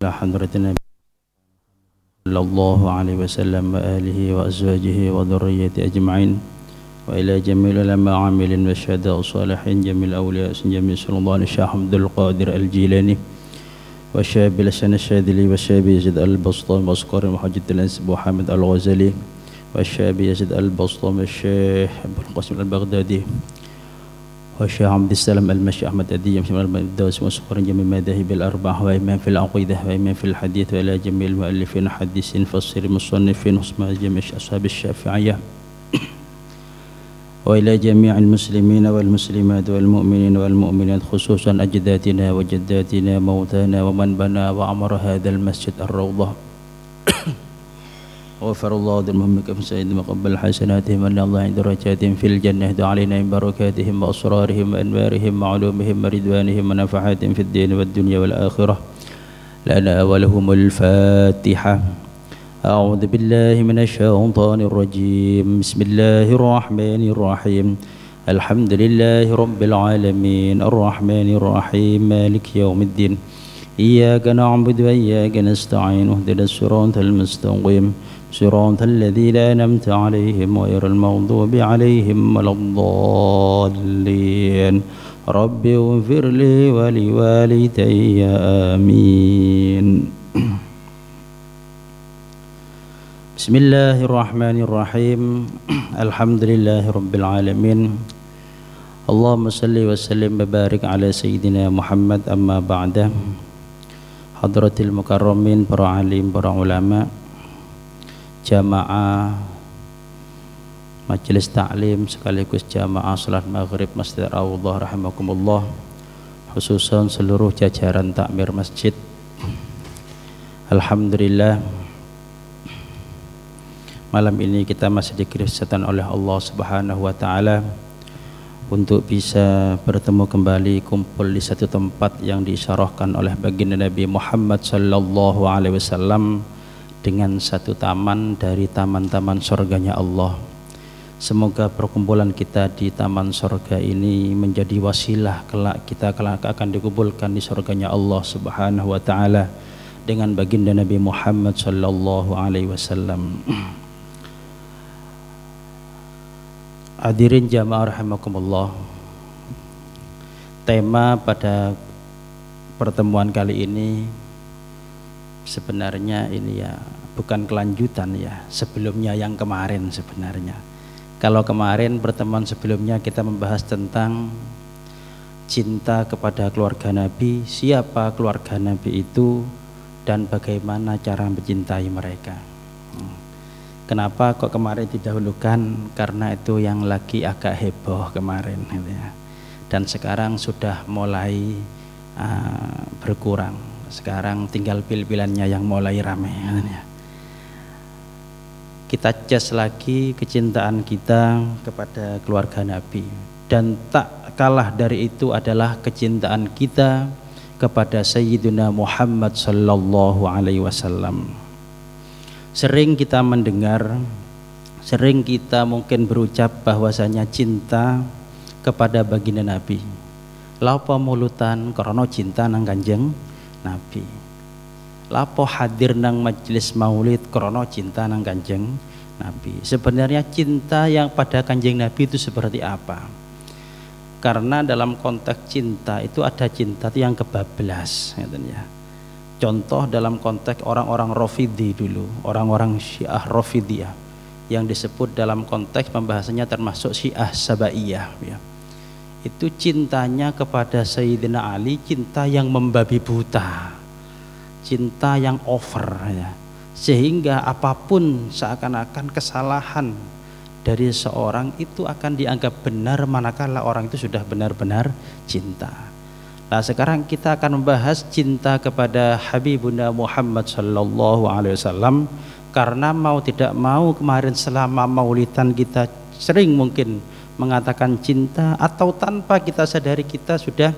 على حضرة النبي صلى الله عليه وسلم وآله وأزواجه وذريته أجمعين وإلى جميع العلماء عاملين والشهداء الصالحين جميع الأولياء جميع صلى الله عليه الشيخ عبد القادر الجيلاني والشاب الحسن الشاذلي والشاب يزيد البسطام وأسقر محجة الأنس محمد الغزالي والشاب يزيد البسطام والشيخ أبو القاسم البغدادي والشيخ عبد السلام المشي أحمد أدي يمشي الدوس وسكر جميع المذاهب الأربعة وإمام في العقيدة وإمام في الحديث وإلى جميع المؤلفين حديثين فسر مصنفين واسماء جميع أصحاب الشافعية وإلى جميع المسلمين والمسلمات والمؤمنين والمؤمنات خصوصا أجدادنا وجداتنا موتانا ومن بنى وعمر هذا المسجد الروضة وغفر الله ذنوبهم كما سيد وقبل حسناتهم أن الله عند درجاتهم في الجنة علينا من بركاتهم وأسرارهم وأنوارهم وعلومهم ورضوانهم ونفحاتهم في الدين والدنيا والآخرة لنا ولهم الفاتحة. أعوذ بالله من الشيطان الرجيم. بسم الله الرحمن الرحيم. الحمد لله رب العالمين الرحمن الرحيم مالك يوم الدين إياك نعبد وإياك نستعين اهدنا الصراط المستقيم صراط الذين أنعمت عليهم غير المغضوب عليهم ولا الضالين رب اغفر لي ولوالدي آمين. بسم الله الرحمن الرحيم. الحمد لله رب العالمين. اللهم صل وسلم وبارك على سيدنا محمد. أما بعد. Hadratil mukarramin, para alim, para ulama, jamaah majelis taklim sekaligus jamaah salat maghrib Masjid Ar-Raudhah rahimakumullah, khususan seluruh jajaran takmir masjid. Alhamdulillah, malam ini kita masih diberi kesempatan oleh Allah Subhanahu wa taala untuk bisa bertemu kembali, kumpul di satu tempat yang diisyarahkan oleh baginda Nabi Muhammad sallallahu alaihi wasallam dengan satu taman dari taman-taman surganya Allah. Semoga perkumpulan kita di taman surga ini menjadi wasilah kelak kita akan dikumpulkan di surganya Allah Subhanahu wa taala dengan baginda Nabi Muhammad sallallahu alaihi wasallam. Hadirin jamaah rahimakumullah, tema pada pertemuan kali ini sebenarnya ini ya bukan kelanjutan ya sebelumnya yang kemarin. Sebenarnya kalau kemarin pertemuan sebelumnya kita membahas tentang cinta kepada keluarga Nabi, siapa keluarga Nabi itu dan bagaimana cara mencintai mereka. Kenapa kok kemarin didahulukan? Karena itu yang lagi agak heboh kemarin gitu ya. Dan sekarang sudah mulai berkurang. Sekarang tinggal pil-pilannya yang mulai ramai gitu ya. Kita cas lagi kecintaan kita kepada keluarga Nabi, dan tak kalah dari itu adalah kecintaan kita kepada Sayyidina Muhammad sallallahu alaihi wasallam. Sering kita mendengar, sering kita mungkin berucap bahwasanya cinta kepada baginda Nabi. Lapo mulutan karena cinta nang Kanjeng Nabi. Lapo hadir nang majelis maulid karena cinta nang Kanjeng Nabi. Sebenarnya cinta yang pada Kanjeng Nabi itu seperti apa? Karena dalam konteks cinta itu ada cinta yang kebablas, ya. Contoh dalam konteks orang-orang Rafidhi dulu, orang-orang Syiah Rafidhiyah yang disebut dalam konteks pembahasannya termasuk Syiah Sabaiyah ya. Itu cintanya kepada Sayyidina Ali cinta yang membabi buta, cinta yang over ya. Sehingga apapun seakan-akan kesalahan dari seorang itu akan dianggap benar manakala orang itu sudah benar-benar cinta. Nah, sekarang kita akan membahas cinta kepada Habibuna Muhammad sallallahu alaihi wasallam, karena mau tidak mau kemarin selama maulidan kita sering mungkin mengatakan cinta atau tanpa kita sadari kita sudah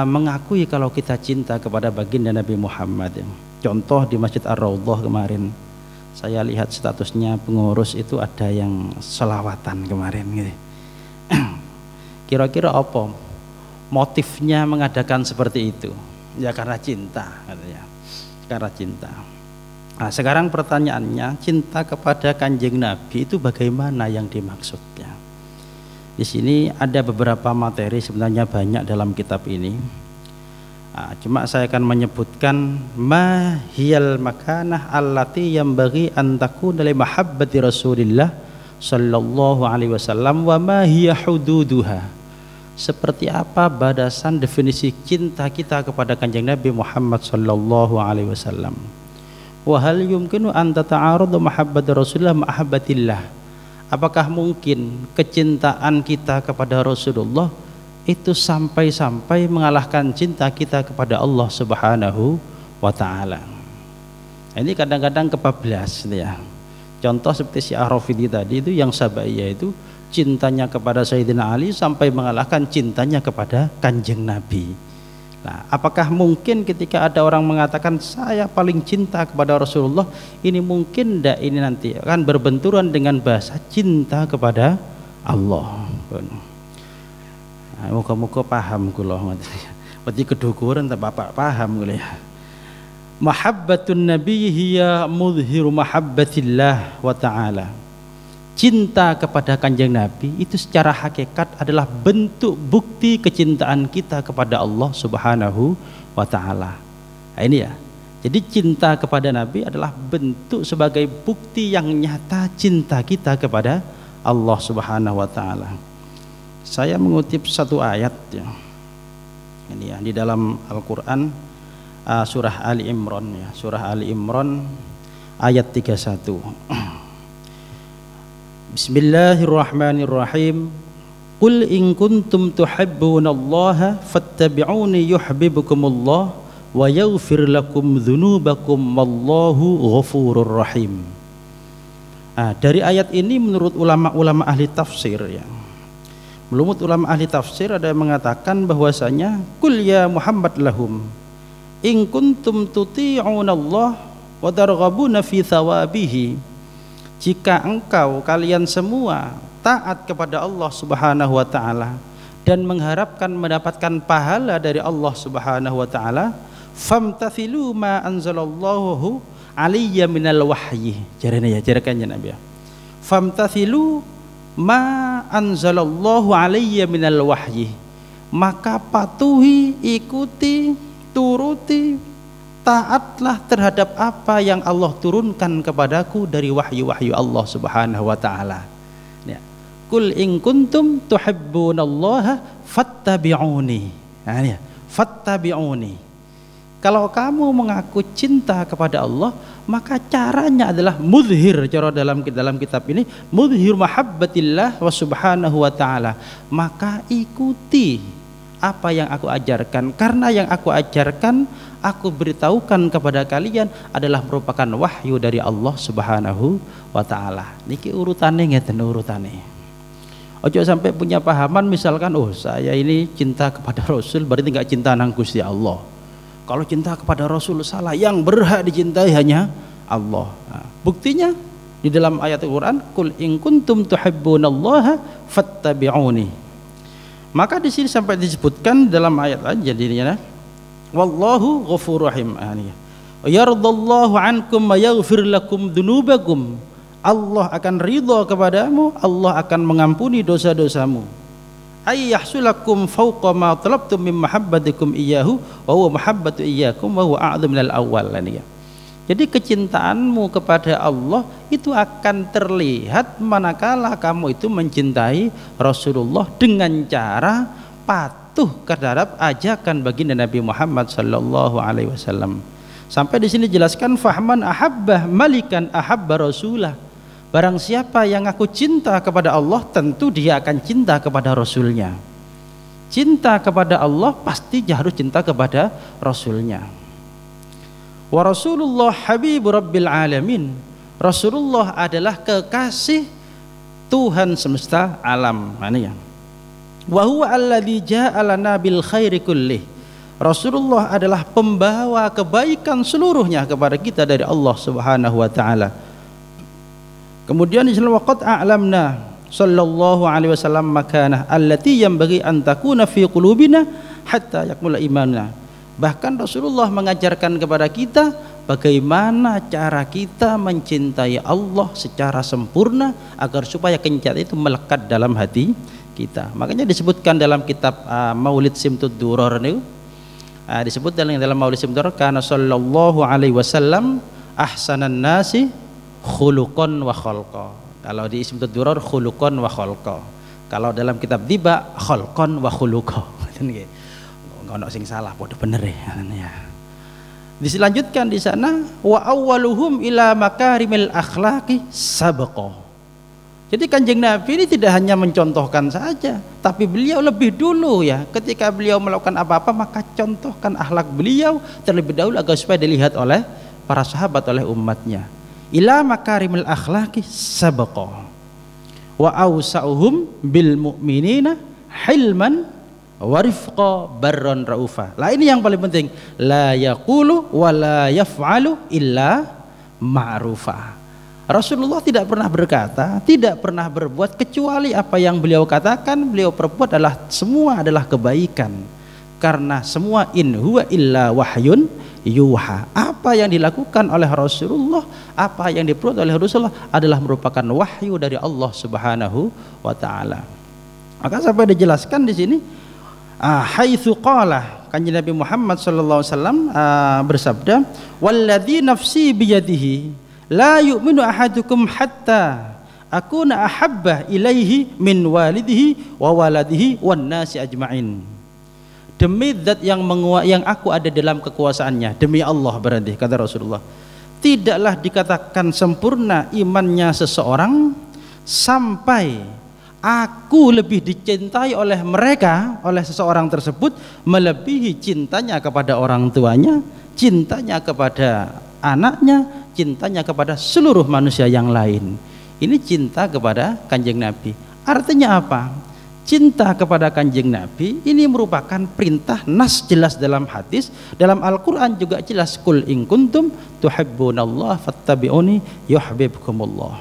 mengakui kalau kita cinta kepada baginda Nabi Muhammad. Contoh di Masjid Ar-Raudhah kemarin saya lihat statusnya pengurus itu ada yang selawatan kemarin gitu. Kira-kira apa motifnya mengadakan seperti itu? Ya karena cinta katanya. perkara cinta. Nah, sekarang pertanyaannya, cinta kepada Kanjeng Nabi itu bagaimana yang dimaksudnya? Di sini ada beberapa materi, sebenarnya banyak dalam kitab ini. Nah, cuma saya akan menyebutkan ma hiyal makanah allati yanbaghi an takuna li mahabbati Rasulillah sallallahu alaihi wasallam wa ma hiya hududuha. Seperti apa batasan definisi cinta kita kepada Kanjeng Nabi Muhammad sallallahu alaihi wasallam. Wa hal yumkinu an tata'aradu mahabbati Rasulillah mahabbatillah. Apakah mungkin kecintaan kita kepada Rasulullah itu sampai-sampai mengalahkan cinta kita kepada Allah Subhanahu wa taala? Ini kadang-kadang kebablas ya. Contoh seperti si Ar-Rafidi tadi itu, yang Sabaiyah itu cintanya kepada Sayyidina Ali sampai mengalahkan cintanya kepada Kanjeng Nabi. Nah, apakah mungkin ketika ada orang mengatakan saya paling cinta kepada Rasulullah, ini mungkin tidak ini nanti akan berbenturan dengan bahasa cinta kepada Allah? Nah, muka-muka paham kula berarti kedukuran tak bapak paham kula ya. Mahabbatun Nabi hiya mudhiru mahabbatillah wa ta'ala. Cinta kepada Kanjeng Nabi itu secara hakikat adalah bentuk bukti kecintaan kita kepada Allah Subhanahu wa taala. Nah, ini ya. Jadi cinta kepada Nabi adalah bentuk sebagai bukti yang nyata cinta kita kepada Allah Subhanahu wa taala. Saya mengutip satu ayat ya. Ini ya, di dalam Al-Qur'an surah Ali Imran ya, surah Ali Imran ayat 31. Bismillahirrahmanirrahim. Qul in kuntum tuhibbunallaha fattabi'uni yuhibbukumullah wa yaghfir lakum dzunubakum wallahu ghafurur rahim. Dari ayat ini menurut ulama-ulama ahli tafsir ya. Menurut ulama ahli tafsir ada yang mengatakan bahwasanya qul ya Muhammad lahum in kuntum tuti'unallah wa targhabuna fi thawabihi. Jika engkau kalian semua taat kepada Allah Subhanahu wa taala dan mengharapkan mendapatkan pahala dari Allah Subhanahu wa taala, famtathilu ma anzalallahu alayya minal wahyi. Jarane ya, jarakannya Nabi ya. Famtathilu ma anzalallahu alayya minal wahyi. Maka patuhi, ikuti, turuti, taatlah terhadap apa yang Allah turunkan kepadaku dari wahyu-wahyu Allah Subhanahu wa taala. Ya. Qul in kuntum tuhibbunallaha fattabi'uni. Nah, ya. Fattabi'uni. Kalau kamu mengaku cinta kepada Allah, maka caranya adalah mudhir, cara dalam kitab ini, mudhir mahabbatillah wa subhanahu wa ta'ala. Maka ikuti apa yang aku ajarkan, karena yang aku ajarkan, aku beritahukan kepada kalian adalah merupakan wahyu dari Allah Subhanahu wa ta'ala. Niki urutannya ngeten urutane. Ojo sampai punya pahaman misalkan, oh saya ini cinta kepada Rasul berarti nggak cinta nang Gusti Allah. Kalau cinta kepada Rasul salah, yang berhak dicintai hanya Allah. Nah, buktinya di dalam ayat Al-Quran, Qul in kuntum tuhibbunallaha fattabi'uni. Maka di sini sampai disebutkan dalam ayat lain jadinya wallahu ghafurur rahim. Yardallahu ankum wa yaghfir lakum dzunubakum. Allah akan ridha kepadamu, Allah akan mengampuni dosa-dosamu. Ay yahsulakum fawqa ma talabtum min mahabbatikum iyyahu wa huwa mahabbatu iyyakum wa huwa a'dhamu minal awwal. Jadi kecintaanmu kepada Allah itu akan terlihat manakala kamu itu mencintai Rasulullah dengan cara patuh terhadap ajakan baginda Nabi Muhammad sallallahu alaihi wasallam. Sampai di sini jelaskan fahman ahabbah malikan ahabba rasulah. Barang siapa yang aku cinta kepada Allah, tentu dia akan cinta kepada Rasulnya. Cinta kepada Allah pasti harus cinta kepada Rasulnya. Wa Rasulullah habibu rabbil alamin. Rasulullah adalah kekasih Tuhan semesta alam. Mana ya? Wa huwa alladzi ja'alana bil khairi kullih. Rasulullah adalah pembawa kebaikan seluruhnya kepada kita dari Allah Subhanahu wa taala. Kemudian di dalam waqad a'lamna sallallahu alaihi wasallam makanah allati yanbaghi an takuna fi qulubina hatta yakmula imanna. Bahkan Rasulullah mengajarkan kepada kita bagaimana cara kita mencintai Allah secara sempurna agar supaya kecintaan itu melekat dalam hati kita. Makanya disebutkan dalam kitab Maulid Simtud Duror ini, disebut dalam Maulid Simtud Duror, karena sallallahu alaihi wasallam ahsanan nasi khuluqan wa khalqa. Kalau di Simtud Duror khuluqan wa khalqa. Kalau dalam kitab Diba khalqan wa khuluqa. Ono sing salah, padha bener ya. Diselanjutkan di sana wa awwaluhum ila makarimil akhlaqi sabaqa. Jadi Kanjeng Nabi ini tidak hanya mencontohkan saja, tapi beliau lebih dulu ya, ketika beliau melakukan apa-apa maka contohkan akhlak beliau terlebih dahulu agar supaya dilihat oleh para sahabat, oleh umatnya. Ila makarimil akhlaqi sabaqa wa awsa'uhum bil mu'minina hilman warifqa barron raufa. Lah ini yang paling penting, la yaqulu wa la yaf'alu illa ma'rufa. Rasulullah tidak pernah berkata, tidak pernah berbuat kecuali apa yang beliau katakan, beliau perbuat semua adalah kebaikan. Karena semua in huwa illa wahyun yuha. Apa yang dilakukan oleh Rasulullah, apa yang diperbuat oleh Rasulullah adalah merupakan wahyu dari Allah Subhanahu wa taala. Maka sampai dijelaskan di sini haitsu qala, Kanjeng Nabi Muhammad sallallahu alaihi wasallam bersabda, walladzi nafsi biyadihi la yu'minu ahadukum hatta akuna ahabba ilaihi min walidihi wa waladihi wan nasi ajma'in. Demi zat yang aku ada dalam kekuasaannya, demi Allah berarti kata Rasulullah, tidaklah dikatakan sempurna imannya seseorang sampai aku lebih dicintai oleh mereka, oleh seseorang tersebut melebihi cintanya kepada orang tuanya, cintanya kepada anaknya, cintanya kepada seluruh manusia yang lain. Ini cinta kepada Kanjeng Nabi. Artinya apa? Cinta kepada Kanjeng Nabi ini merupakan perintah, nas jelas dalam hadis, dalam Al-Quran juga jelas, kul in kuntum tuhibbunallah fattabi'uni yuhibbukumullah.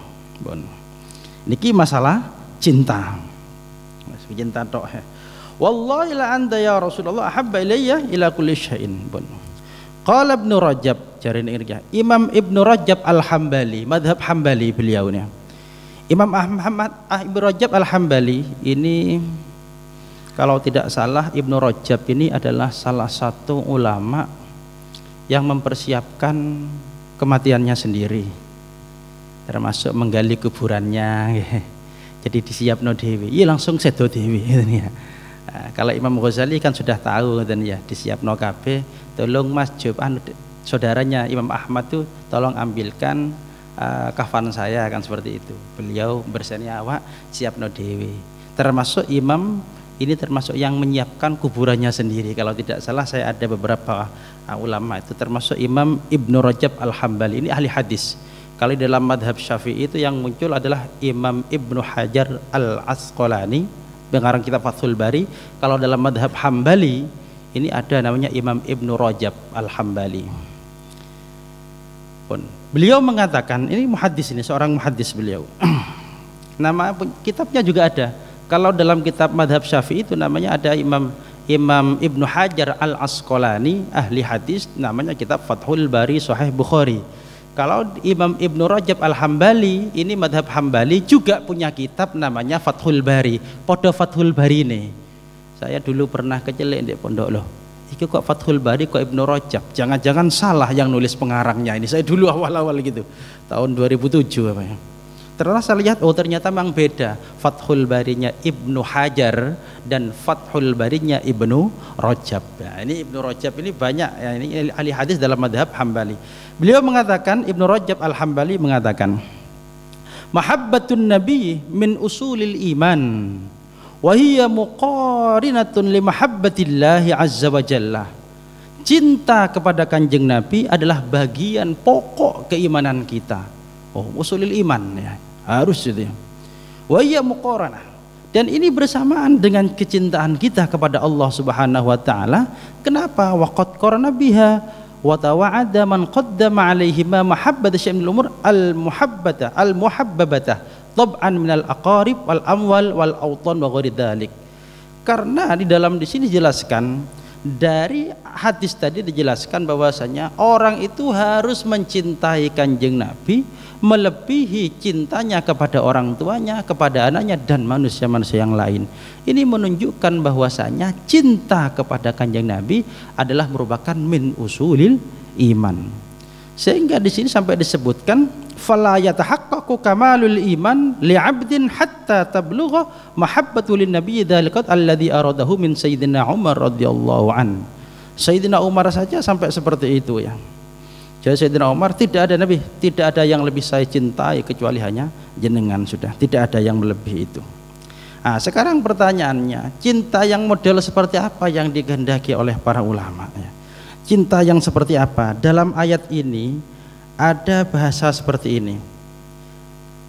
Niki masalah cinta tok. Wallahi la anta ya Rasulullah ahabba ilayya ila kulli syai'in. Qala Ibnu Rajab, Imam Ibnu Rajab Al-Hambali, madhab Hambali beliau ini. Imam Ahmad Ibnu Rajab Al-Hambali ini, kalau tidak salah, Ibnu Rajab ini adalah salah satu ulama yang mempersiapkan kematiannya sendiri, termasuk menggali kuburannya. Jadi disiapno dewi, iya langsung sedo dewi ya. Kalau Imam Ghazali kan sudah tahu dan ya, disiapno kabeh, tolong Mas Job saudaranya Imam Ahmad tuh tolong ambilkan kafan saya, kan seperti itu. Beliau berseni awak siapno dewi. Termasuk imam ini termasuk yang menyiapkan kuburannya sendiri. Kalau tidak salah saya ada beberapa ulama itu, termasuk Imam Ibnu Rajab Al-Hambali, ini ahli hadis. Kalau dalam madhab Syafi'i itu yang muncul adalah Imam Ibnu Hajar Al-Asqalani, pengarang kitab Fathul Bari. Kalau dalam madhab Hambali ini ada namanya Imam Ibnu Rajab Al-Hambali. Beliau mengatakan, ini muhaddis, ini seorang muhaddis beliau. Nama kitabnya juga ada. Kalau dalam kitab madhab Syafi'i itu namanya ada Imam Ibnu Hajar Al-Asqalani, ahli hadis, namanya kitab Fathul Bari Sahih Bukhari. Kalau Imam Ibnu Rajab Al-Hambali ini madhab Hambali juga punya kitab namanya Fathul Bari. Podo Fathul Bari ini, saya dulu pernah kecelik di pondok loh. Iki kok Fathul Bari kok Ibnu Rajab? Jangan-jangan salah yang nulis pengarangnya ini. Saya dulu awal-awal gitu, tahun 2007 apa ya. Terus saya lihat, oh ternyata memang beda. Fathul Barinya Ibnu Hajar dan Fathul Barinya Ibnu Rajab. Nah, ini Ibnu Rajab ini banyak ya, ini ahli hadis dalam madhab Hambali. Beliau mengatakan, Ibnu Rajab Al-Hambali mengatakan, mahabbatun nabi min usulil iman wa hiya muqarinatun li mahabbatillahi azza wa jalla. Cinta kepada Kanjeng Nabi adalah bagian pokok keimanan kita. Oh, usulil iman ya, harus itu ya. Wa hiya muqaranah, dan ini bersamaan dengan kecintaan kita kepada Allah Subhanahu wa taala. Kenapa? Wa qad qarana biha wa tawa'ada man qaddama 'alaihi ma mahabbata syai'il umur al-muhabbata al-muhabbabata tab'an minal aqarib wal amwal wal awtan wa ghairi dzalik. Karena di sini dijelaskan Dari hadis tadi dijelaskan bahwasanya orang itu harus mencintai Kanjeng Nabi melebihi cintanya kepada orang tuanya, kepada anaknya dan manusia-manusia yang lain. Ini menunjukkan bahwasanya cinta kepada Kanjeng Nabi adalah merupakan min usulil iman. Sehingga di sini sampai disebutkan fala yatahaqqaqu kamalul iman li'abdin hatta tablugha mahabbatu lin nabiy dzalikat alladhi aradahu min sayyidina Umar radhiyallahu an. Sayyidina Umar saja sampai seperti itu ya. Jadi Sayyidina Umar, tidak ada Nabi, tidak ada yang lebih saya cintai kecuali hanya jenengan, sudah tidak ada yang melebihi itu. Nah, sekarang pertanyaannya, cinta yang model seperti apa yang dikehendaki oleh para ulama ya? Cinta yang seperti apa? Dalam ayat ini ada bahasa seperti ini.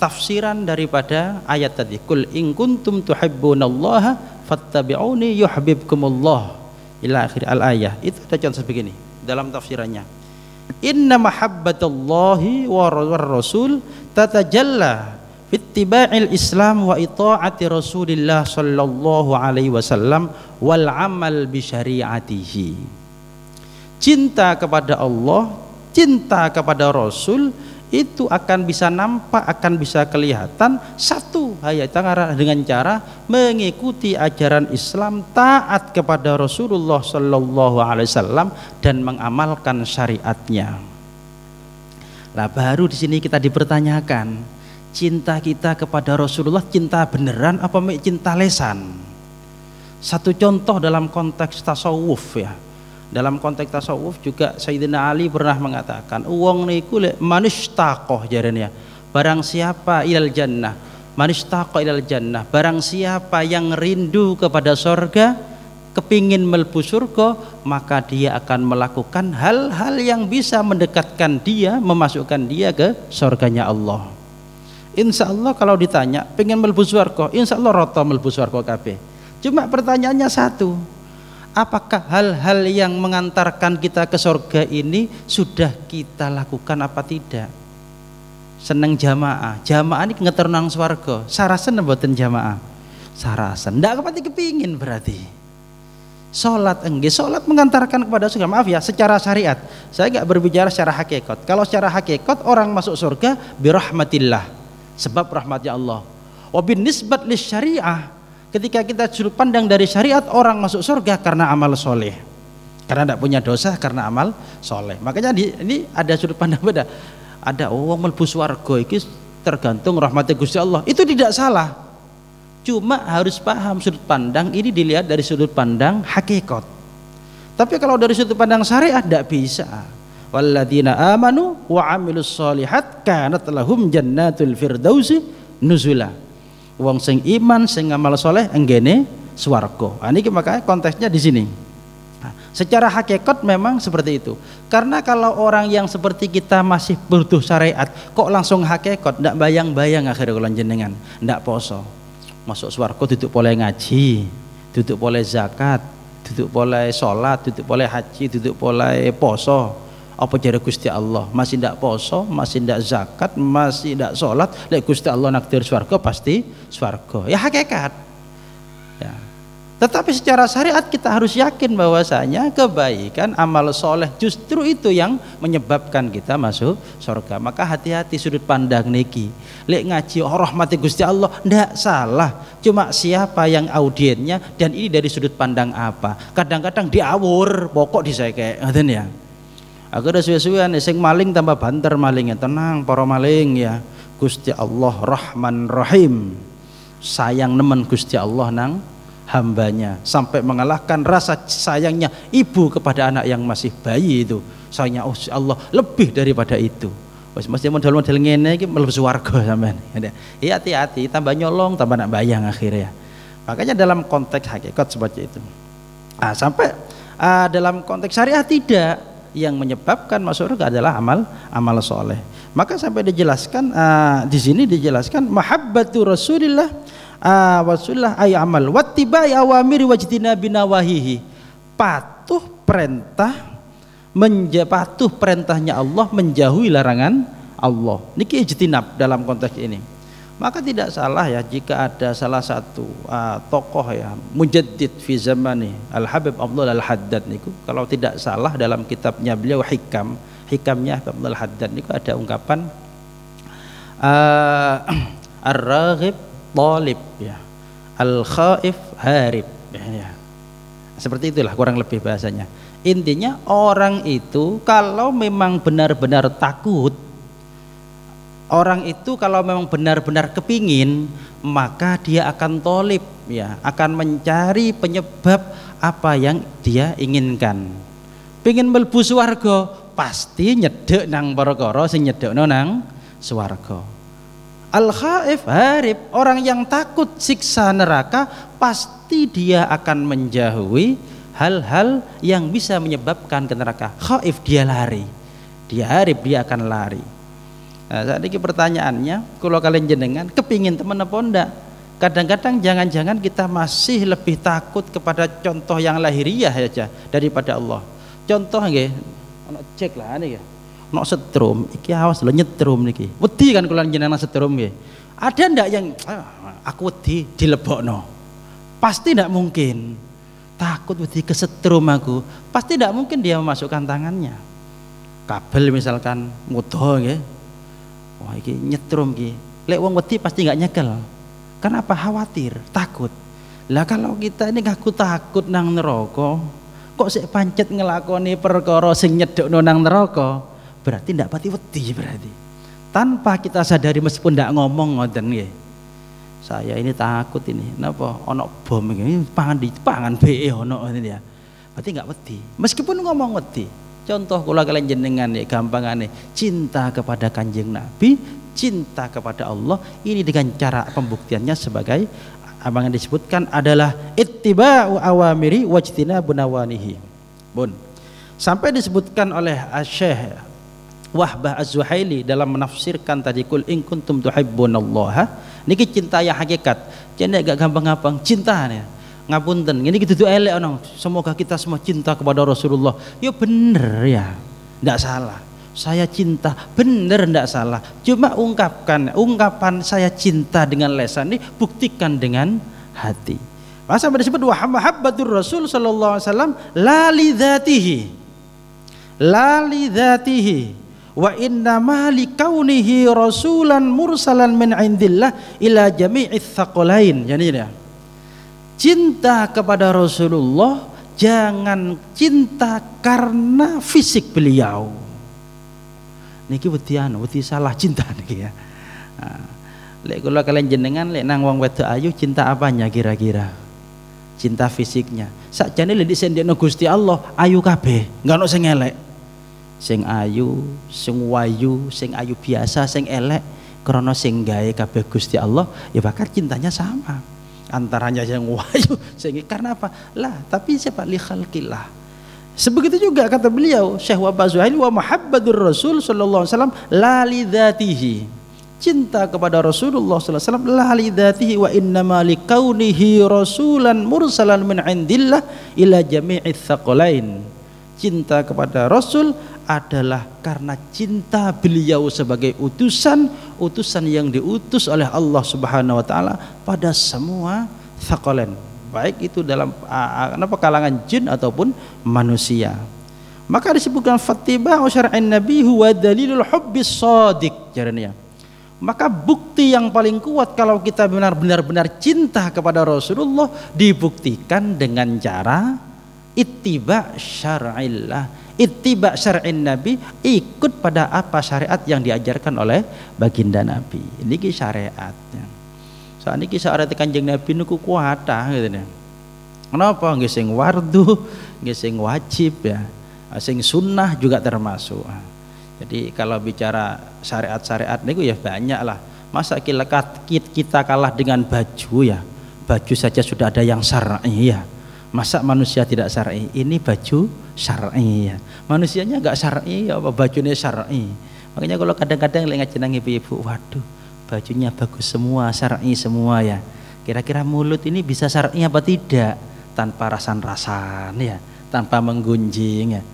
Tafsiran daripada ayat tadi, Qul in kuntum tuhibbunallaha fattabi'uni yuhibbukumullah ila akhir al-ayah. Itu ada contoh begini dalam tafsirannya. Inna mahabbatallahi wa rasul tatajalla fittiba'il islam wa ita'ati rasulillah sallallahu alaihi wasallam wal amal bi syari'atihi. Cinta kepada Allah, cinta kepada Rasul itu akan bisa nampak, akan bisa kelihatan satu dengan cara mengikuti ajaran Islam, taat kepada Rasulullah sallallahu alaihi wasallam dan mengamalkan syariatnya. Nah, baru di sini kita dipertanyakan, cinta kita kepada Rasulullah cinta beneran apa cinta lesan? Satu contoh dalam konteks tasawuf ya. Dalam konteks tasawuf juga Sayyidina Ali pernah mengatakan, uang niku lek manistaqoh jarene ya. Barang siapa ilal jannah, manistaqoh ilal jannah, barang siapa yang rindu kepada surga, kepingin melebu surga, maka dia akan melakukan hal-hal yang bisa mendekatkan dia, memasukkan dia ke surganya Allah. Insya Allah kalau ditanya pengen melebu surga, insya Allah rata melebu surga kabeh. Cuma pertanyaannya satu, apakah hal-hal yang mengantarkan kita ke surga ini sudah kita lakukan apa tidak? Seneng jamaah, jamaah ini ngeterunang swarga, sarasen mboten jamaah? Sarasen, ndak kepingin berarti. Sholat enggak, sholat mengantarkan kepada surga. Maaf ya, secara syariat, saya nggak berbicara secara hakikat. Kalau secara hakikat orang masuk surga birahmatillah, sebab rahmatnya Allah. Wabin nisbat lis syariah, ketika kita sudut pandang dari syariat, orang masuk surga karena amal soleh, karena tidak punya dosa, karena amal soleh. Makanya ini ada sudut pandang beda. Ada orang mlebu swarga iki tergantung rahmatnya Gusti Allah. Itu tidak salah. Cuma harus paham sudut pandang ini dilihat dari sudut pandang hakikat. Tapi kalau dari sudut pandang syariat tidak bisa. Walladzina amanu wa amilus solihat kanat lahum jannatul firdausi nuzula. Wong sing iman sing amal soleh enggene swarga. Nah, ini makanya konteksnya di sini. Nah, secara hakikat memang seperti itu. Karena kalau orang yang seperti kita masih butuh syariat, kok langsung hakikat, ndak bayang-bayang akhirnya kula jenengan, ndak poso. Masuk swarga duduk boleh ngaji, duduk boleh zakat, duduk boleh sholat, duduk boleh haji, duduk boleh poso. Apa jare Gusti Allah masih ndak poso, masih ndak zakat, masih ndak sholat, lek Gusti Allah nakdir swarga pasti swarga. Ya hakikat. Ya. Tetapi secara syariat kita harus yakin bahwasanya kebaikan amal soleh justru itu yang menyebabkan kita masuk surga. Maka hati-hati sudut pandang niki. Lek ngaji rahmati Gusti Allah ndak salah. Cuma siapa yang audiennya dan ini dari sudut pandang apa. Kadang-kadang diawur pokok diseke ngoten ya. Agar suwe-suwean sing maling tambah banter malingnya. Tenang para maling ya. Gusti Allah Rahman Rahim. Sayang nemen Gusti Allah nang hambanya sampai mengalahkan rasa sayangnya ibu kepada anak yang masih bayi itu. Sayangnya oh Allah lebih daripada itu. Wes mesti model-model ngene iki mlebu swarga sampean. Ya hati-hati, tambah nyolong tambah nak bayang akhirnya. Makanya dalam konteks hakikat seperti itu. Nah, sampai dalam konteks syariah tidak, yang menyebabkan masuk surga adalah amal soleh. Maka sampai dijelaskan di sini dijelaskan mahabbatu Rasulillah Rasulullah ay amal wattibai awamiri wajtinabi nawahihi, patuh perintahnya Allah, menjauhi larangan Allah. Niki ijtinab dalam konteks ini. Maka tidak salah ya jika ada salah satu tokoh ya mujaddid fi zamani Al Habib Abdul Al Haddad niku, kalau tidak salah dalam kitabnya beliau hikamnya Abdul Al Haddad niku ada ungkapan ar-raghib talib ya, al-khaif harib ya. Seperti itulah kurang lebih bahasanya. Intinya orang itu kalau memang benar-benar takut, orang itu kalau memang benar-benar kepingin, maka dia akan tolib ya, akan mencari penyebab apa yang dia inginkan. Pingin mlebu swarga, pasti nyedek nang perkara sing nyedekno nang swarga. Al-khaif harib, orang yang takut siksa neraka, pasti dia akan menjauhi hal-hal yang bisa menyebabkan ke neraka. Khaif, dia lari, dia harib, dia akan lari. Nah, saat ini pertanyaannya, kalau kalian jenengan kepingin teman apa enggak? Kadang-kadang jangan-jangan kita masih lebih takut kepada contoh yang lahiriah saja daripada Allah. Contoh nggih, ono cek lah nih ya. Ono setrum, iki awas lho nyetrum niki. Wedi kan kula jenengan setrum nggih. Ada ndak yang aku wedi dilebokno? Pasti ndak mungkin. Takut wedi kesetrum aku. Pasti ndak mungkin dia memasukkan tangannya. Kabel misalkan mudah nggih. Wah iki nyetrum iki. Lek wong wedi pasti enggak nyekel. Kenapa? Khawatir, takut. Lah kalau kita ini ngaku takut nang neraka, kok sik pancet ngelakoni perkara sing nyedekno nang neraka, berarti ndak pati wedi berarti. Tanpa kita sadari meskipun ndak ngomong ngoten nggih. Saya ini takut ini. Napa? Ono bom iki pangan BE ono ngene ya. Berarti enggak wedi. Meskipun ngomong wedi. Contoh kula kalian jenengan ya gampangane cinta kepada Kanjeng Nabi, cinta kepada Allah, ini dengan cara pembuktiannya sebagai apa yang disebutkan adalah ittiba'u awamiri wajtinabun nawanihi. Bun. Sampai disebutkan oleh Syekh Wahbah Az-Zuhaili dalam menafsirkan tadi kul in kuntum tuhibbunallaha, niki cinta yang hakikat. Jadi agak gampang-gampang cinta nih. Ngapunten, ini gitu tuh elek ono. Semoga kita semua cinta kepada Rasulullah. Ya bener ya, ndak salah. Saya cinta, bener ndak salah. Cuma ungkapan saya cinta dengan lesan ini buktikan dengan hati. Masa disebut wa mahabbatur Rasul sallallahu alaihi wasallam la li dzatihi wa inna ma li kaunihi rasulan mursalan min indillah ila jami'its tsaqalain. Jadi ya. Cinta kepada Rasulullah jangan cinta karena fisik beliau. Niki wedi salah cinta niki ya. Lek kula kalian jenengan lek nang wong wedok ayu cinta apanya kira-kira? Cinta fisiknya. Sakjane lek disendekno Gusti Allah ayu kabeh, enggak ono sing elek. Sing ayu, sing wayu, sing ayu biasa, sing elek krana sing gawe kabeh Gusti Allah, ya bakal cintanya sama. Antaranya yang wahyu sehingga karena apa? Lah, tapi siapa li khalqillah. Sebegitu juga kata beliau Syekh Wahbah Az-Zuhaili wa mahabbatur Rasul sallallahu alaihi wasallam la li dzatihi. Cinta kepada Rasulullah sallallahu alaihi wasallam la li dzatihi wa innama li kaunihi rasulan mursalan min indillah ila jami'its tsaqalain. Cinta kepada Rasul adalah karena cinta beliau sebagai utusan yang diutus oleh Allah Subhanahu wa taala pada semua tsaqalain, baik itu dalam kalangan jin ataupun manusia. Maka disebutkan fattiba'u syar'in nabi huwa dalilul hubbis shadiq jarane. Maka bukti yang paling kuat kalau kita benar-benar cinta kepada Rasulullah dibuktikan dengan cara ittiba' syar'illah. Ittiba' syar'in nabi, ikut pada apa syariat yang diajarkan oleh baginda Nabi. Ini syariatnya. Soal ini syariat Kanjeng Nabi niku kuwatah gitu ya. Kenapa? Nggih sing wardu, nggih sing wajib ya. Sing sunnah juga termasuk. Jadi kalau bicara syariat-syariat niku ya banyak lah. Masa kita kalah dengan baju ya. Baju saja sudah ada yang syar'i ya. Masa manusia tidak syar'i? Ini baju syar'i ya. Manusianya enggak syar'i ya, apa bajunya syar'i. Makanya kalau kadang-kadang lagi ngaji nang ibu-ibu, waduh, bajunya bagus semua, syar'i semua ya. Kira-kira mulut ini bisa syar'i apa tidak? Tanpa rasan-rasan ya, tanpa menggunjing ya.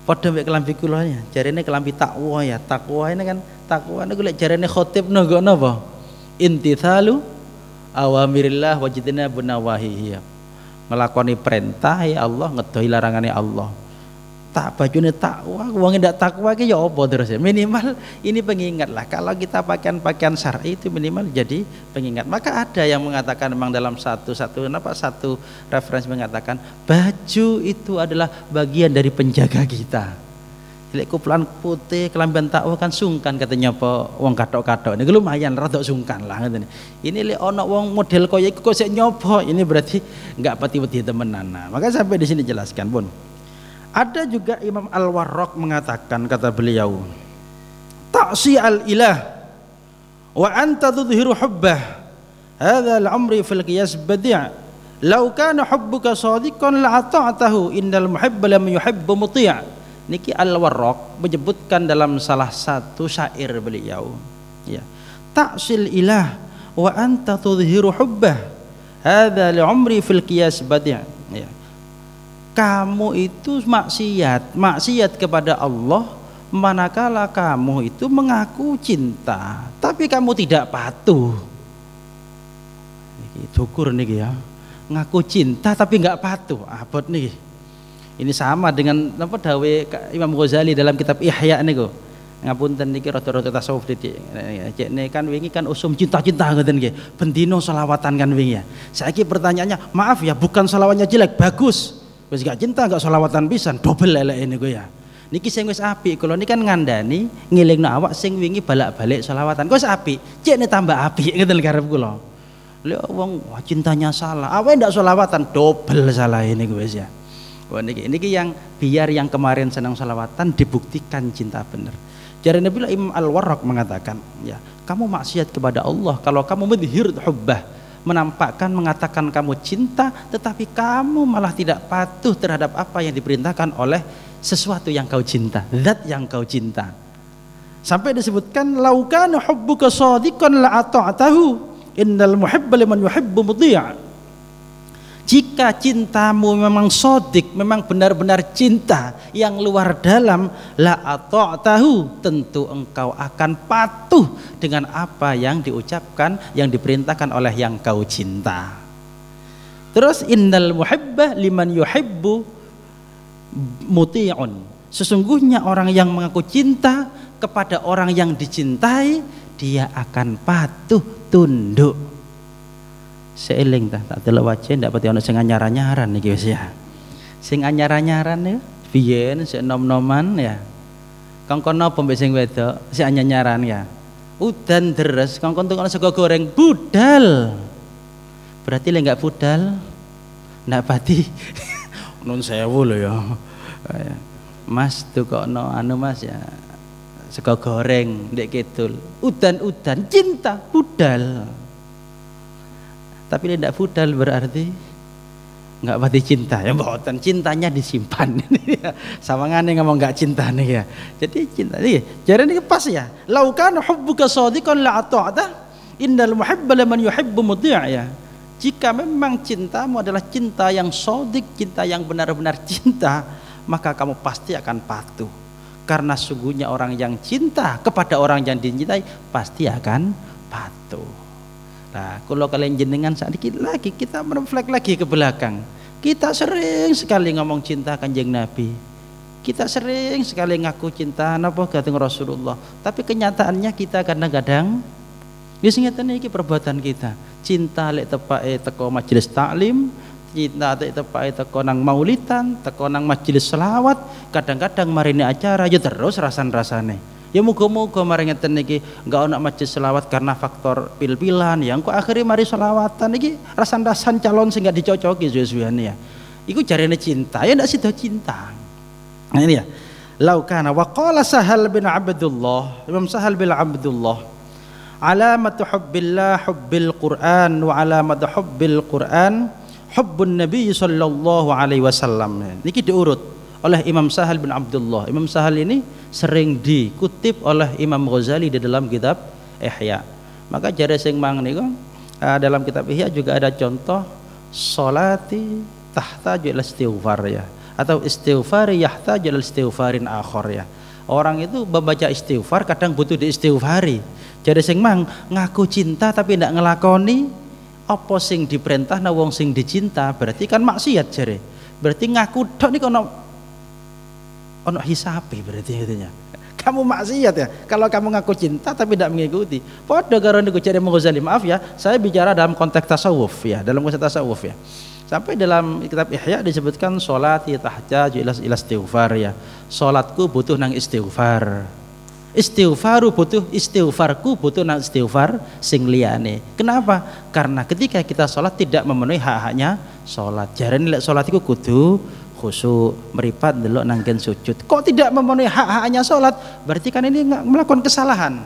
Padha mek kelambi kula ya, jarene kelambi takwa ya. Takwa ini kan takwa niku lek jarene khotib nggo napa? Intithalu awamirillah wajtinabun nawahihi. Ngelakoni perintah ya Allah, ngedohi larangannya Allah. Tak bajune takwa, wong ndak takwa ki ya apa terus ya. Minimal ini pengingat lah. Kalau kita pakaian syar'i itu minimal jadi pengingat. Maka ada yang mengatakan memang dalam satu referensi mengatakan baju itu adalah bagian dari penjaga kita. Lek kuplan putih kelambian takwa kan sungkan katanya apa wong kathok-kathok. Niku lumayan rada sungkan lah ngene. Ini lek ana wong model koyo iku kok sik nyoba, ini berarti enggak pati-pati temenan. Nah, maka sampai di sini jelaskan, Pun. Ada juga Imam Al-Warraq mengatakan, kata beliau, ta'si al-ilah wa anta tudhiru hubbah hadha al-amri fil qiyas badi' law kana hubbuka shadiqan la'ata'tahu innal muhibba lam yuhibbu muti'. Niki Al-Warraq menyebutkan dalam salah satu syair beliau, ya, ta'sil ilah wa anta tudhiru hubbah hadha al-amri fil qiyas badi', ya. Kamu itu maksiat kepada Allah manakala kamu itu mengaku cinta tapi kamu tidak patuh. Niki syukur niki ya, ngaku cinta tapi nggak patuh. Abot niki. Ini sama dengan apa dawe Imam Ghazali dalam kitab Ihya niku. Ngapunten niki rada-rada tasawuf didik. Cekne kan wingi kan usum cinta-cinta ngoten nggih. Bendino selawatan kan wingi ya. Saiki pertanyaannya, maaf ya, bukan selawatnya jelek, bagus. Wis gak cinta gak selawatan pisan, dobel lelek niku ya. Niki sing wis apik, kula niki kan ngandani ngelingno awak sing wingi balak-balik selawatan. Kok wis apik, cekne tambah apik ngeten karep kula. Lha wong cintanya salah, awake ndak selawatan, dobel salah ini wis ya. Wah niki yang biar yang kemarin senang selawatan dibuktikan cinta bener. Jarene bila Imam Al-Warraq mengatakan, ya, kamu maksiat kepada Allah kalau kamu mudhir hubbah, menampakkan mengatakan kamu cinta tetapi kamu malah tidak patuh terhadap apa yang diperintahkan oleh sesuatu yang kau cinta, zat yang kau cinta. Sampai disebutkan laukana hubbuka shadiqan la ata'tahu innal muhibba liman yuhibbu muti'. Jika cintamu memang sodik, memang benar-benar cinta yang luar dalam, la ata'tahu, tentu engkau akan patuh dengan apa yang diucapkan, yang diperintahkan oleh yang kau cinta. Terus innal muhibba liman yuhibbu muti'un. Sesungguhnya orang yang mengaku cinta kepada orang yang dicintai, dia akan patuh tunduk. Seeling tak delok wajah ndak pati ana sing anyar-anyaran iki wis ya. Sing anyar-anyaran ya biyen sik nom-noman ya. Kongkon napa mbek sing wedok sik anyar-anyaran ya. Udan deres kongkon tukang sego goreng budal. Berarti lek enggak budal ndak pati nun sewu lho ya. Mas tukokno anu Mas ya. Sego goreng ndek kidul. Udan-udan cinta budal. Tapi tidak budal berarti nggak pati cinta ya, mboten, cintanya disimpan. Sawangane ngomong nggak cinta nih ya. Jadi cinta nih, jadi ini pas ya. Laukan hubbuka shadiqan la ata'ta innal muhibba liman yuhibbu muti' ya. Jika memang cintamu adalah cinta yang shadiq, cinta yang benar-benar cinta, maka kamu pasti akan patuh. Karena sungguhnya orang yang cinta kepada orang yang dicintai pasti akan patuh. Nah, kalau kalian jenengan saat ini lagi kita mereflek lagi ke belakang. Kita sering sekali ngomong cinta Kanjeng Nabi. Kita sering sekali ngaku cinta napa kateng Rasulullah. Tapi kenyataannya kita kadang-kadang wis ngeten iki perbuatan kita. Cinta lek tepake teko majelis taklim, cinta lek tepake teko nang maulidan, teko nang majelis selawat, kadang-kadang marini acara ya terus rasan-rasane. Ya muga-muga mari ngeten niki enggak ana majelis selawat karena faktor pil-pilan ya engko akhire mari selawatan iki rasan-rasan calon sing enggak dicocoki suwe-suwene ya. Iku jarene cinta ya ndak sida cinta. Nah ini ya. Laukana wa qala Sahal bin Abdullah, Imam Sahal bin Abdullah, alamatu hubbillah hubbil Quran wa alamatu hubbil Quran hubbun Nabi sallallahu alaihi wasallam. Niki diurut oleh Imam Sahal bin Abdullah. Imam Sahal ini sering dikutip oleh Imam Ghazali di dalam kitab Ihya. Maka jare sing mang niku dalam kitab Ihya juga ada contoh salati tahtaju ila istighfar ya, atau istighfari yahtaju ila istighfarin akhar ya. Orang itu membaca istighfar kadang butuh diistighfari. Jare sing mang ngaku cinta tapi ndak ngelakoni apa sing diperintah na wong sing dicinta, berarti kan maksiat jare. Berarti ngaku tok niku ono hisabe berarti katanya. Kamu maksiat ya kalau kamu ngaku cinta tapi tidak mengikuti. Padha karo niku jare Imam Ghazali, maaf ya, saya bicara dalam konteks tasawuf ya, dalam konteks tasawuf ya. Sampai dalam kitab Ihya disebutkan salati tahtaju ila istighfar ya. Salatku butuh nang istighfar. Istighfaru butuh istighfarku butuh nang istighfar sing liyane. Kenapa? Karena ketika kita salat tidak memenuhi hak-haknya salat. Jarene lek salat iku kudu khusyuk, meripat delok nanggen sujud. Kok tidak memenuhi hak-haknya salat? Berarti kan ini melakukan kesalahan.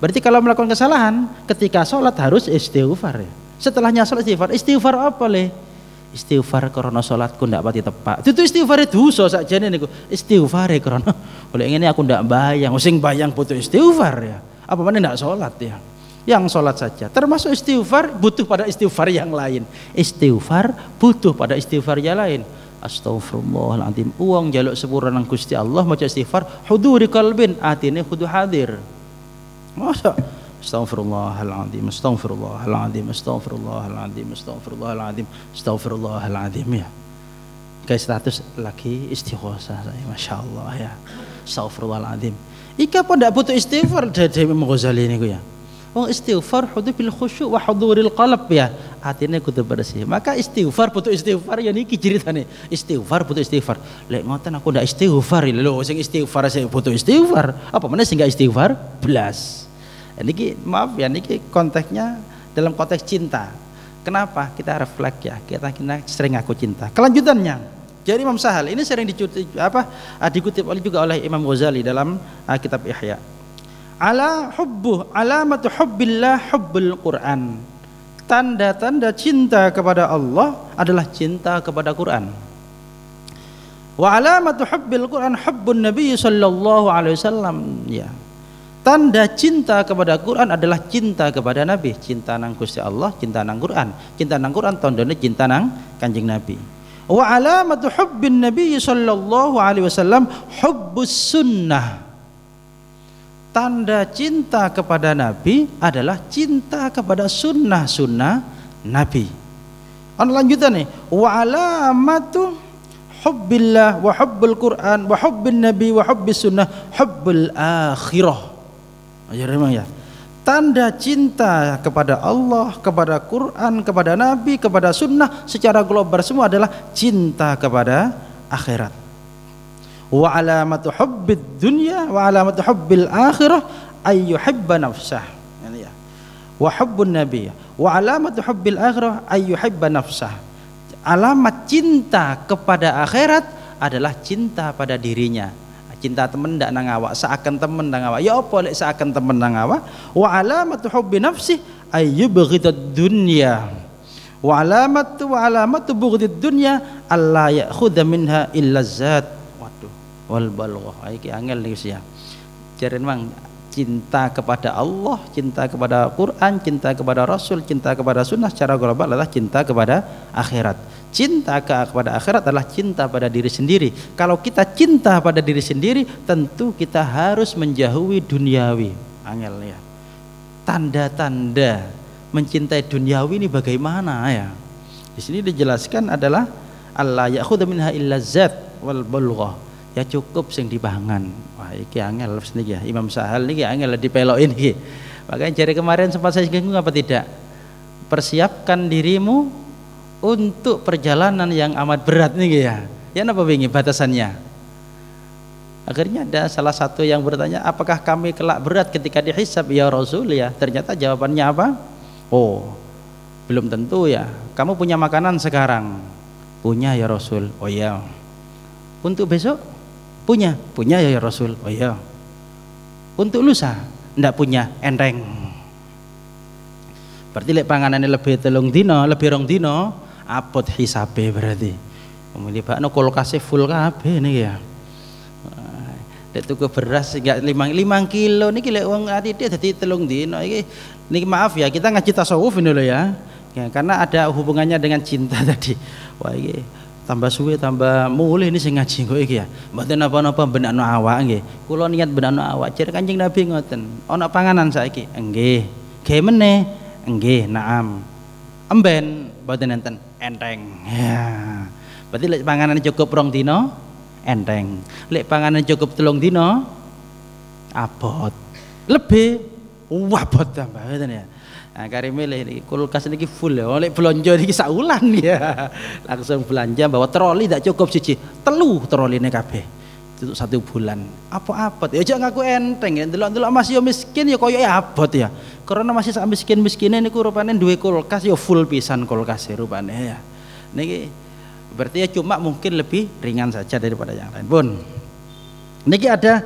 Berarti kalau melakukan kesalahan ketika salat harus istighfar ya. Setelahnya salat istighfar apa le? Istighfar karena salatku ndak pati tepak. Itu istighfar dosa sakjane niku. Istighfar karena oleh ngene aku ndak bayang, sing bayang butuh istighfar ya. Apa meneh ndak salat ya. Yang salat saja. Termasuk istighfar butuh pada istighfar yang lain. Istighfar butuh pada istighfar yang lain. Astagfirullahaladzim. Uang jaluk sepura nang Gusti Allah maca istighfar huduri qalbin, atine kudu hadir. Masa Astaghfirullahaladzim, astaghfirullahaladzim, astaghfirullahaladzim, astaghfirullahaladzim, astaghfirullahaladzim ya. Kayak status lagi istighosah saya, masya Allah ya. Astaghfirullahaladzim. Ika pun tidak butuh istighfar dari Imam Ghazali ini ya. Oh istighfar hudu bil khusyuk wa huduril qalb ya. Hatinya kudu bersih. Maka istighfar butuh istighfar ya niki ceritane. Istighfar butuh istighfar. Lek ngoten aku ndak istighfar lho, sing istighfar saya butuh istighfar. Apa meneh sing gak istighfar? Blas. Niki maaf ya, niki konteksnya dalam konteks cinta. Kenapa kita refleks ya? Kita sering aku cinta. Kelanjutannya, jadi Imam Sahal ini sering dikutip juga oleh Imam Ghazali dalam kitab Ihya. Alamatu hubbillah hubbul Quran. Tanda-tanda cinta kepada Allah adalah cinta kepada Quran. Wa alamatu hubbil Quran hubbun Nabi sallallahu alaihi wasallam ya. Tanda cinta kepada Quran adalah cinta kepada Nabi, cinta nang Gusti Allah, cinta nang Quran. Cinta nang Quran tandane cinta nang Kanjeng Nabi. Wa alamatu hubbin Nabi sallallahu alaihi wasallam hubbus sunnah. Tanda cinta kepada Nabi adalah cinta kepada sunnah-sunnah Nabi. Lanjutan nih, wa alamatu hubbillah wa hubbul Quran wa hubbin Nabi wa hubbis sunnah hubbul akhirah. Ya. Tanda cinta kepada Allah, kepada Quran, kepada Nabi, kepada sunnah secara global semua adalah cinta kepada akhirat. Wa alamatu hubbid dunya wa alamatu hubbil akhirah ayyuhibba nafsah. Ya. Wa hubbun nabi wa alamatu hubbil akhirah ayyuhibba nafsah. Alamat cinta kepada akhirat adalah cinta pada dirinya. Cinta temen ndak nang awak, seakan temen nang awak. Ya apa lek seakan temen nang awak? Wa alamatu hubbi nafsi ayyubghidad dunya. Wa alamatu bughdid dunya alla ya'khudha minha illa zat. Waduh, wal balghah. Iki angel iki ya. Jaren mang cinta kepada Allah, cinta kepada Quran, cinta kepada Rasul, cinta kepada sunnah secara global adalah cinta kepada akhirat. Cinta kepada akhirat adalah cinta pada diri sendiri. Kalau kita cinta pada diri sendiri, tentu kita harus menjauhi duniawi. Angel ya. Tanda-tanda mencintai duniawi ini bagaimana ya? Di sini dijelaskan adalah Allah ya'khudha minha illa zat wal bulghah. Ya cukup sing dipangan. Wah, iki angel niki ya. Imam Sahal niki angel dipelokin iki. Makanya dari kemarin sempat saya singgung apa tidak? Persiapkan dirimu untuk perjalanan yang amat berat nih ya. Ya apa bingi batasannya? Akhirnya ada salah satu yang bertanya, apakah kami kelak berat ketika dihisab ya Rasul ya? Ternyata jawabannya apa? Oh, belum tentu ya. Kamu punya makanan sekarang? Punya ya Rasul. Oh iya. Untuk besok? Punya? Punya ya Rasul. Oh iya. Untuk lusa? Ndak punya, enteng. Berarti lek panganane lebih telung dino, lebih rong dino, apot hisabe berarti. Kemudian bakno kulkase full kabeh niki ya. Dek tuku beras enggak 5 kilo niki lek wong atite dadi telung dino iki. Niki maaf ya, kita ngaji tasawuf ini loh ya. Ya, karena ada hubungannya dengan cinta tadi. Wah iki tambah suwe tambah mulih ini sing ngaji kok iki ya. Mboten napa-napa benakno awak nggih. Kula niat benakno awak jar Kanjeng Nabi ngoten. Ana panganan saiki? Nggih. Gawe meneh? Nggih, naam. Emben mboten enten enteng. Ya. Berarti lek panganan cukup 2 dina enteng. Lek panganan cukup 3 dina abot. Lebih abot tambah ngoten ya. Nah, kari milih ini kulkas ini full ya. Oleh belanja ini saulan ya. Langsung belanja bawa troli tidak cukup siji. Telu troli ini kabeh. Itu 1 bulan. Apa-apa ya jangan ngaku enteng ya. Delok-delok masih yo miskin ya koyo abot ya. Karena masih sak miskin-miskine niku rupane duwe kulkas ya full pisan kulkas rupane ya. Niki berarti ya cuma mungkin lebih ringan saja daripada yang lain. Pun. Niki ada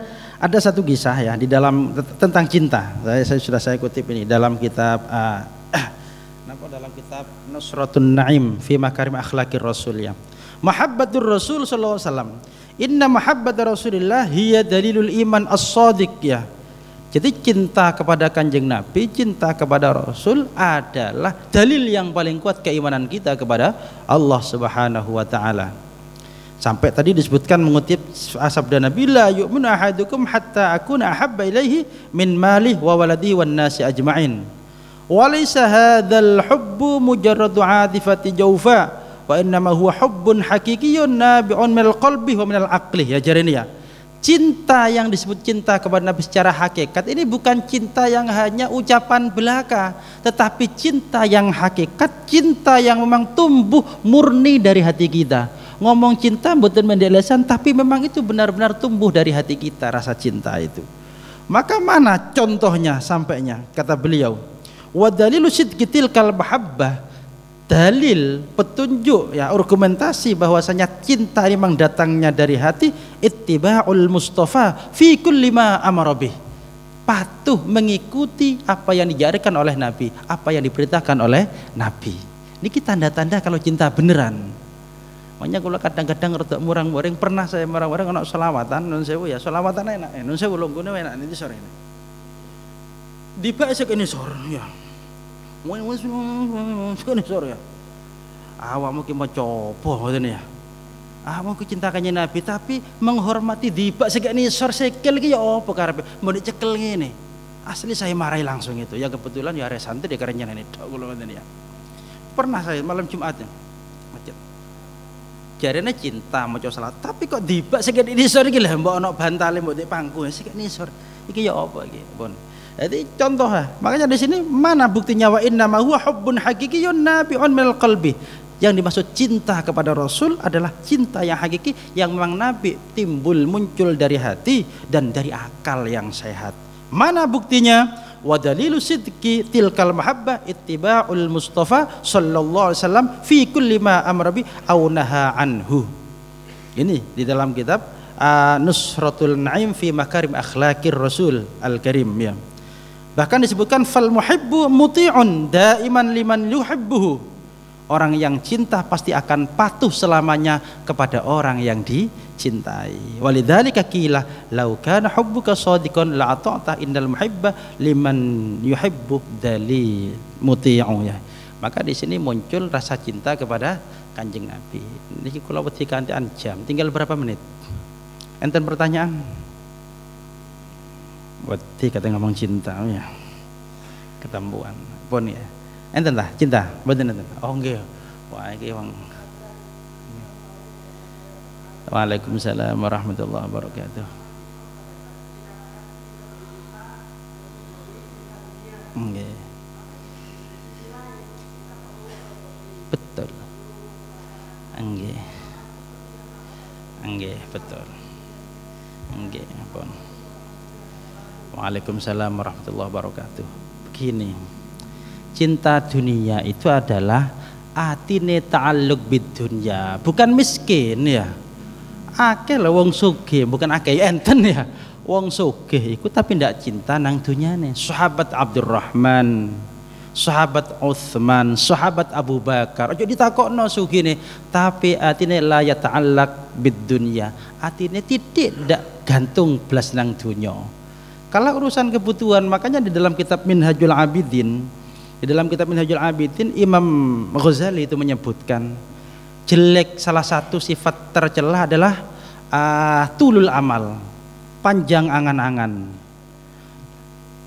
satu kisah ya di dalam tentang cinta. Saya kutip ini dalam kitab dalam kitab Nusratun Naim fi Makarim Akhlaqir Rasul ya. Mahabbatur Rasul sallallahu alaihi wasallam. Inna mahabbatar Rasulillah hiya dalilul iman as-shadiq ya. Jadi cinta kepada Kanjeng Nabi, cinta kepada Rasul adalah dalil yang paling kuat keimanan kita kepada Allah Subhanahu wa taala. Sampai tadi disebutkan mengutip sabda Nabi, la yu'minu ahadukum hatta akuna ahabba ilaihi min malih wa waladihi wan nasi ajma'in. Wa laysa hadzal hubbu mujarradu 'atifati jawfa wa innama huwa hubbun haqiqiyyun nabi'un minal qalbi wa minal aqli. Ya jarene ya. Cinta yang disebut cinta kepada Nabi secara hakikat ini bukan cinta yang hanya ucapan belaka, tetapi cinta yang hakikat, cinta yang memang tumbuh murni dari hati kita. Ngomong cinta mboten mendelesan, tapi memang itu benar-benar tumbuh dari hati kita rasa cinta itu. Maka mana contohnya sampainya? Kata beliau, wa dalilu sidqitil kal mahabbah, dalil petunjuk ya argumentasi bahwasanya cinta memang datangnya dari hati, ittiba'ul mustafa fi kulli ma amara bih, patuh mengikuti apa yang diajarkan oleh Nabi, apa yang diperintahkan oleh Nabi. Niki tanda-tanda kalau cinta beneran. Makanya kalau kadang-kadang rada murang-muring, pernah saya murang-muring ana selawatan nun sewu ya, selawatan enak nun sewu longgone enak nanti sore ini. Dibak esuk ini sore ya. Wis ini sore ya. Awakmu ki mau coba ngoten ya. Awakmu ki cinta kanjeng Nabi tapi menghormati dibak sekene sore sekel ki ya apa karepe? Mau dicekel ngene. Asli saya marahi langsung itu. Ya kebetulan ya are santri di karenyan ini tok kula ngoten ya. Pernah saya malam Jumat ya. Jarene cinta maca salat, tapi kok dibak sekene nisor iki lho mbok ana bantale mbok tek pangku sekene nisor. Iki ya apa iki, Pun. Jadi contoh makanya di sini mana buktinya wa inna ma huwa hubbun haqiqiyyun nabi'un minal qalbi. Yang dimaksud cinta kepada Rasul adalah cinta yang hakiki yang memang Nabi timbul muncul dari hati dan dari akal yang sehat. Mana buktinya? Wa dalilu sidqi tilkal mahabbah ittiba'ul mustafa sallallahu alaihi wasallam fi kulli ma amara bi aw naha anhu. Ini di dalam kitab Nusratul Naim fi Makarim Akhlaqir Rasul Al-Karim ya. Bahkan disebutkan fal muhibbu muti'un daiman liman yuhibbuhu. Orang yang cinta pasti akan patuh selamanya kepada orang yang dicintai. Walidzalika qila law kana hubbuka shadiqan la ata'ta innal muhibba liman yuhibbu dalil muti'u ya. Maka di sini muncul rasa cinta kepada Kanjeng Nabi. Niki kula wedi kantian jam. Tinggal berapa menit? Enten pertanyaan? Wedi kata ngomong cinta ya. Ketempuan. Pun ya. Enten tah cinta? Mboten enten. Oh nggih. Wah iki wong. Waalaikumsalam warahmatullahi wabarakatuh. Nggih. Betul. Nggih. Nggih, betul. Nggih, pun. Waalaikumsalam warahmatullahi wabarakatuh. Begini. Cinta dunia itu adalah atine ta'alluq bid dunya, bukan miskin ya. Akeh lho wong sugih, bukan akeh enten ya. Wong sugih iku tapi ndak cinta nang dunyane. Sahabat Abdurrahman, sahabat Utsman, sahabat Abu Bakar. Aja ditakokno sugihne, tapi atine la ya ta'allaq bid dunya. Atine titik ndak gantung blas nang dunya. Kalau urusan kebutuhan, makanya di dalam kitab Minhajul Abidin, di dalam kitab Minhajul Abidin Imam Ghazali itu menyebutkan jelek, salah satu sifat tercela adalah tulul amal, panjang angan-angan.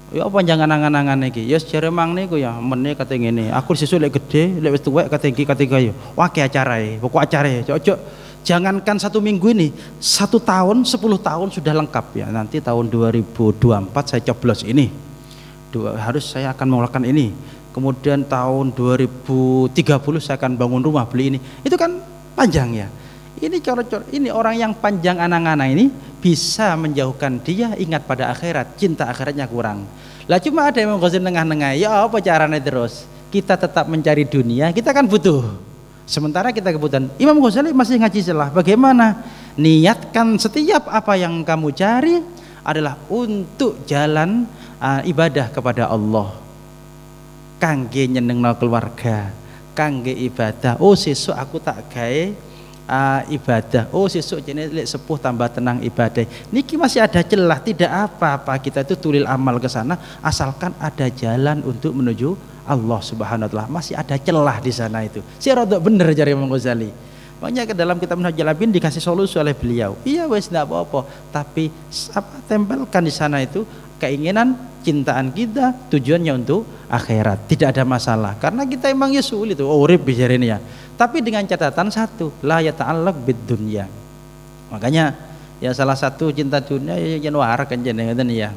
Ya panjang angan-angan iki. Ya jare mang niku ya mene kate ngene. Aku sesuk lek gede, lek wis tuwek kate iki kate gayo. Wake acarae, pokok acarae. Ojo jangankan 1 minggu ini, 1 tahun, 10 tahun sudah lengkap ya. Nanti tahun 2024 saya coblos ini. Harus saya akan melakukan ini. Kemudian tahun 2030 saya akan bangun rumah, beli ini. Itu kan panjang ya. Ini orang yang panjang angan-angan ini bisa menjauhkan dia ingat pada akhirat, cinta akhiratnya kurang. Lah cuma ada yang mengkosin tengah-tengah, ya apa caranya terus? Kita tetap mencari dunia, kita kan butuh. Sementara kita kebutuhan. Imam Ghazali masih ngaji celah. Bagaimana? Niatkan setiap apa yang kamu cari adalah untuk jalan ibadah kepada Allah. Kangge nyenengno keluarga, kangge ibadah. Oh sesuk aku tak gawe ibadah. Oh sesuk jenenge lek sepuh tambah tenang ibadah. Niki masih ada celah, tidak apa-apa kita itu tulil amal ke sana asalkan ada jalan untuk menuju Allah Subhanahu wa taala. Masih ada celah di sana itu. Si rodok bener jare Imam Ghazali. Makanya ke dalam kitab Minhajul Abidin dikasih solusi oleh beliau. Iya wes enggak apa-apa, tapi tempelkan di sana itu keinginan cintaan kita tujuannya untuk akhirat, tidak ada masalah karena kita emang ya sulit tuh urip bicara ini ya, tapi dengan catatan satu, la yata'allaq bid dunya. Makanya ya salah satu cinta dunia ya yen warak kan jenengan ya.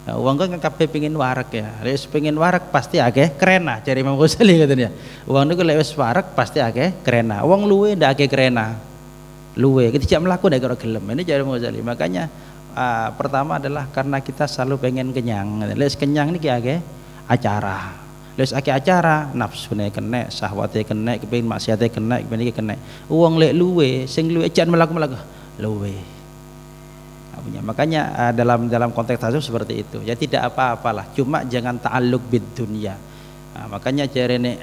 Uang kan kabeh pengin warak ya. Lek pengin warak pasti akeh kerena cari Imam Ghazali katanya. Uang niku lek wis warak pasti akeh kerena. Uang luwe ndak akeh kerena. Luwe tidak melaku ndak karo gelem. Ini cari Imam Ghazali. Makanya pertama adalah karena kita selalu pengen kenyang. Lek kenyang niki akeh acara. Lek akeh acara, nafsune kena, syahwate kena, kepengin maksiate kena, kepengin iki kena. Uang lek luwe, sing luwe jan melaku-melaku luwe. Makanya dalam konteks tasawuf seperti itu. Ya tidak apa-apalah, cuma jangan ta'alluq bid dunya. Makanya jarene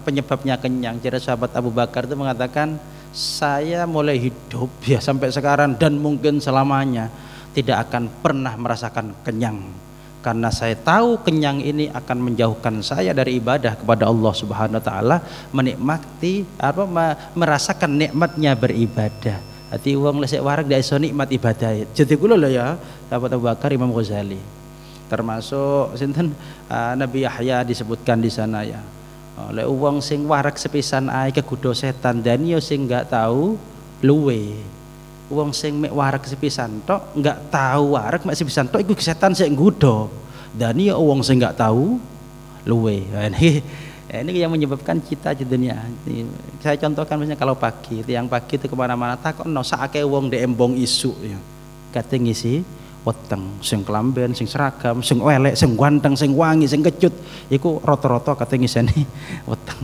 penyebabnya kenyang. Jare sahabat Abu Bakar itu mengatakan, saya mulai hidup ya sampai sekarang dan mungkin selamanya tidak akan pernah merasakan kenyang. Karena saya tahu kenyang ini akan menjauhkan saya dari ibadah kepada Allah Subhanahu wa taala, menikmati merasakan nikmatnya beribadah. Hati uang lesek warak dak iso nikmat ibadah. Jadi kula lho ya, sahabat Abu Bakar Imam Ghazali. Termasuk sinten Nabi Yahya disebutkan di sana ya. Lek uang sing warak sepisan ae kegodho setan dan yo sing enggak tahu luwe. Uang sing mek warak sepisan tok enggak tahu warak mek sepisan tok iku setan sing nggodho. Dan yo uang sing enggak tahu luwe. Ini yang menyebabkan kita di dunia. Saya contohkan misalnya kalau pagi, tiang pagi itu kemana-mana takut no saake wong de embong isu ya. Kate ngisi weteng, sing kelamben, sing seragam, sing elek, sing ganteng, sing wangi, sing kecut, iku rata-rata kate ngiseni weteng.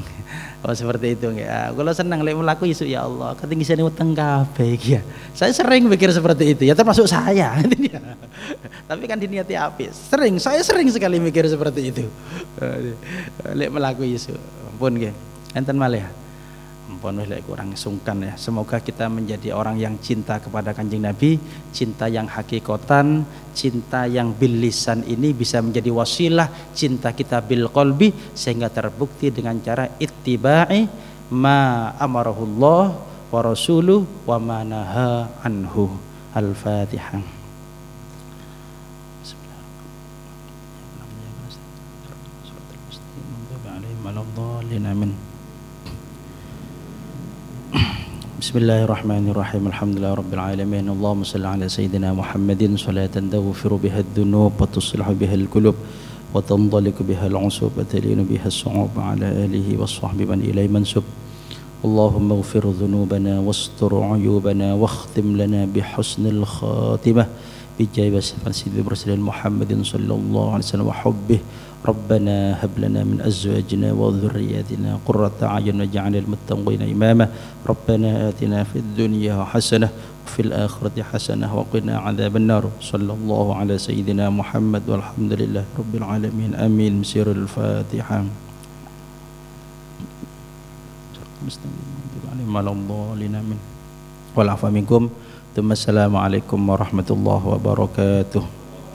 Oh seperti itu ya. Kalau senang lek mlaku isu ya Allah, kate ngiseni weteng kabeh iki ya. Saya sering pikir seperti itu ya, termasuk saya. Tapi kan diniati apik. Saya sering sekali mikir seperti itu. Lek melaku isu. Ampun nggih. Enten malih. Ampun lek kurang sungkan ya. Semoga kita menjadi orang yang cinta kepada Kanjeng Nabi, cinta yang hakikatan, cinta yang bil lisan ini bisa menjadi wasilah cinta kita bil qalbi sehingga terbukti dengan cara ittiba'i ma amarahullah wa rasuluh wa ma naha anhu. Al-Fatihah. Bismillahirrahmanirrahim. Alhamdulillah rabbil alamin. Allahumma shalli ala sayyidina Muhammadin salatan taghfiru biha ad-dunub wa tuslihu biha al-qulub wa tandaliku biha al-usub wa talinu biha as-su'ub ala alihi wa sahbihi man ilayhi mansub. Allahumma ighfir dhunubana wastur 'uyubana wakhtim lana bihusnil khatimah bijai sayyidina Rasulullah Muhammadin sallallahu alaihi wasallam wa hubbihi. ربنا هب لنا من أزواجنا وذرياتنا قرة أعين واجعلنا للمتقين إماما ربنا آتنا في الدنيا حسنة وفي الآخرة حسنة وقنا عذاب النار صلى الله على سيدنا محمد والحمد لله رب العالمين آمين. مسير الفاتحة. والعفو منكم ثم السلام عليكم ورحمة الله وبركاته.